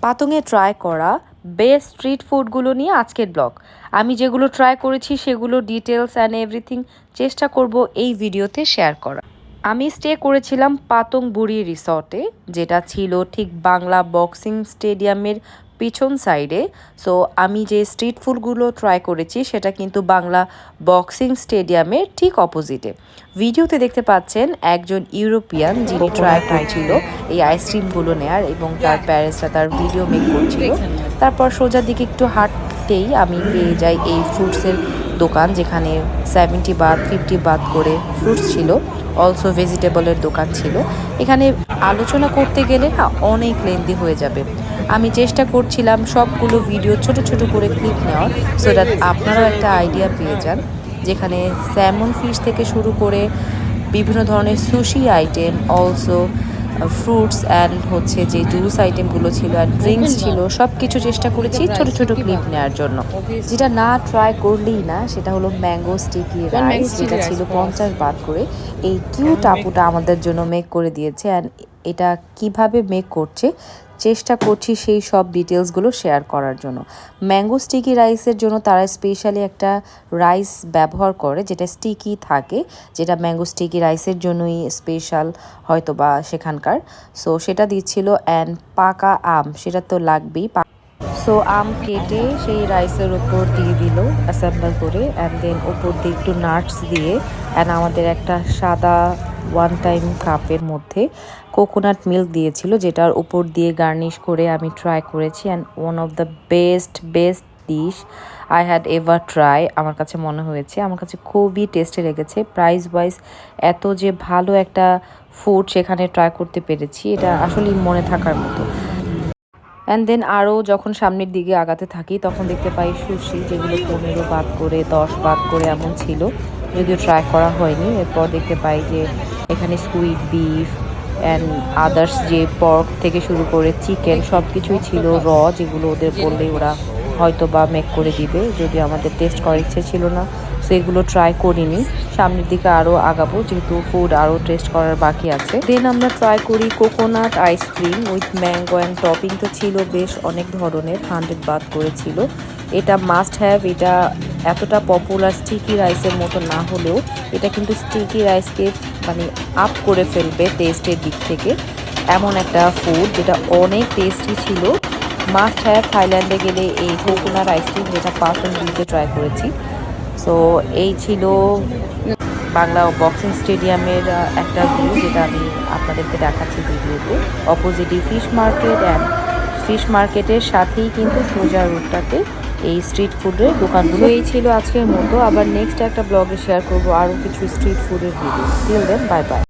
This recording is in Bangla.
পাতংয়ে ট্রাই করা বেস্ট স্ট্রিট ফুডগুলো নিয়ে আজকের ব্লগ। আমি যেগুলো ট্রাই করেছি সেগুলো ডিটেলস অ্যান্ড এভরিথিং চেষ্টা করব এই ভিডিওতে শেয়ার করা। আমি স্টে করেছিলাম পাতং বুড়ি রিসর্টে, যেটা ছিল ঠিক বাংলা বক্সিং স্টেডিয়ামের পিছন সাইডে। সো আমি যে স্ট্রিট ফুডগুলো ট্রাই করেছি সেটা কিন্তু বাংলা বক্সিং স্টেডিয়ামের ঠিক অপোজিটে। ভিডিওতে দেখতে পাচ্ছেন একজন ইউরোপিয়ান যিনি ট্রাই করছিল এই আইসক্রিমগুলো নেয়ার এবং তার প্যারেন্টসরা তার ভিডিও মেক করছিল। তারপর সোজা দিকে একটু হাঁটতেই আমি পেয়ে যাই এই ফ্রুটসের দোকান, যেখানে 70 বাত 50 বাত করে ফ্রুটস ছিল। অলসো ভেজিটেবলের দোকান ছিল। এখানে আলোচনা করতে গেলে না অনেক লেন্দি হয়ে যাবে। আমি চেষ্টা করছিলাম সবগুলো ভিডিও ছোট ছোট করে ক্লিপ নেওয়ার, সো দ্যাট আপনারাও একটা আইডিয়া পেয়ে যান। যেখানে স্যামন ফিশ থেকে শুরু করে বিভিন্ন ধরনের sushi item, also fruits and হচ্ছে যে জুস আইটেমগুলো ছিল আর ড্রিঙ্কস ছিল, সব কিছু চেষ্টা করেছি ছোট ছোট ক্লিপ নেওয়ার জন্য। যেটা না ট্রাই করলেই না সেটা হলো ম্যাঙ্গো স্টিকি রাইস, যেটা ছিল 50 বাত করে। এই কিউট আপুটা আমাদের জন্য মেক করে দিয়েছে, অ্যান্ড এটা কিভাবে মেক করছে চেষ্টা করছি সেই সব ডিটেলসগুলো শেয়ার করার জন্য। ম্যাঙ্গো স্টিকি রাইসের জন্য তারা স্পেশালি একটা রাইস ব্যবহার করে যেটা স্টিকি থাকে, যেটা ম্যাঙ্গো স্টিকি রাইসের জন্যই স্পেশাল হয়তো বা সেখানকার। সো সেটা দিচ্ছিল, অ্যান্ড পাকা আম সেটা তো লাগবেই। সো আম কেটে সেই রাইসের ওপর দিয়ে দিল অ্যাসেম্বল করে, অ্যান্ড দেন ওপর দিয়ে একটু নাটস দিয়ে, অ্যান্ড আমাদের একটা সাদা ওয়ান টাইম কাপের মধ্যে কোকোনাট মিল্ক দিয়েছিল, যেটার উপর দিয়ে গার্নিশ করে আমি ট্রাই করেছি। And one of the best dish I had ever try আমার কাছে মনে হয়েছে। আমার কাছে খুবই টেস্টি লেগেছে। প্রাইস ওয়াইজ এত যে ভালো একটা ফুড সেখানে ট্রাই করতে পেরেছি, এটা আসলেই মনে থাকার মতো। অ্যান্ড দেন আরও যখন সামনের দিকে আগাতে থাকি তখন দেখতে পাই সুশি, যেগুলো 15 বাত করে 10 বাত করে এমন ছিল, যদিও ট্রাই করা হয়নি। এরপর দেখতে পাই যে এখানে স্কুইড বিফ অ্যান্ড আদার্স, যে পর্ক থেকে শুরু করে চিকেন সব কিছুই ছিল র, যেগুলো ওদের বললেই ওরা হয়তো বা মেক করে দিবে, যদিও আমাদের টেস্ট করার ইচ্ছে ছিল না, সো এগুলো ট্রাই করিনি। সামনের দিকে আরও আগাবো যেহেতু ফুড আরও টেস্ট করার বাকি আছে। দেন আমরা ট্রাই করি coconut ice cream with mango, and topping তো ছিল বেশ অনেক ধরনের, 100 বাত করেছিল। এটা মাস্ট হ্যাভ। এটা এতটা পপুলার স্টিকি রাইসের মতো না হলেও এটা কিন্তু স্টিকি রাইসকে মানে আপ করে ফেলবে টেস্টের দিক থেকে, এমন একটা ফুড যেটা অনেক টেস্টি ছিল। মাস্ট হ্যাভ থাইল্যান্ডে গেলে এই কোকোনাট আইসক্রিম, যেটা পাতং বিচে ট্রাই করেছি। সো এই ছিল বাংলা বক্সিং স্টেডিয়ামের একটা ভিউ, যেটা আমি আপনাদেরকে দেখাচ্ছি ভিডিওতে। অপোজিটই ফিশ মার্কেট, অ্যান্ড ফিশ মার্কেটের সাথেই কিন্তু সোজা রুটটাতে এই স্ট্রিট ফুডের দোকানগুলো। এই ছিল আজকের মতো। আবার নেক্সট একটা ব্লগে শেয়ার করবো আরও কিছু স্ট্রিট ফুডের video. Till then, bye by.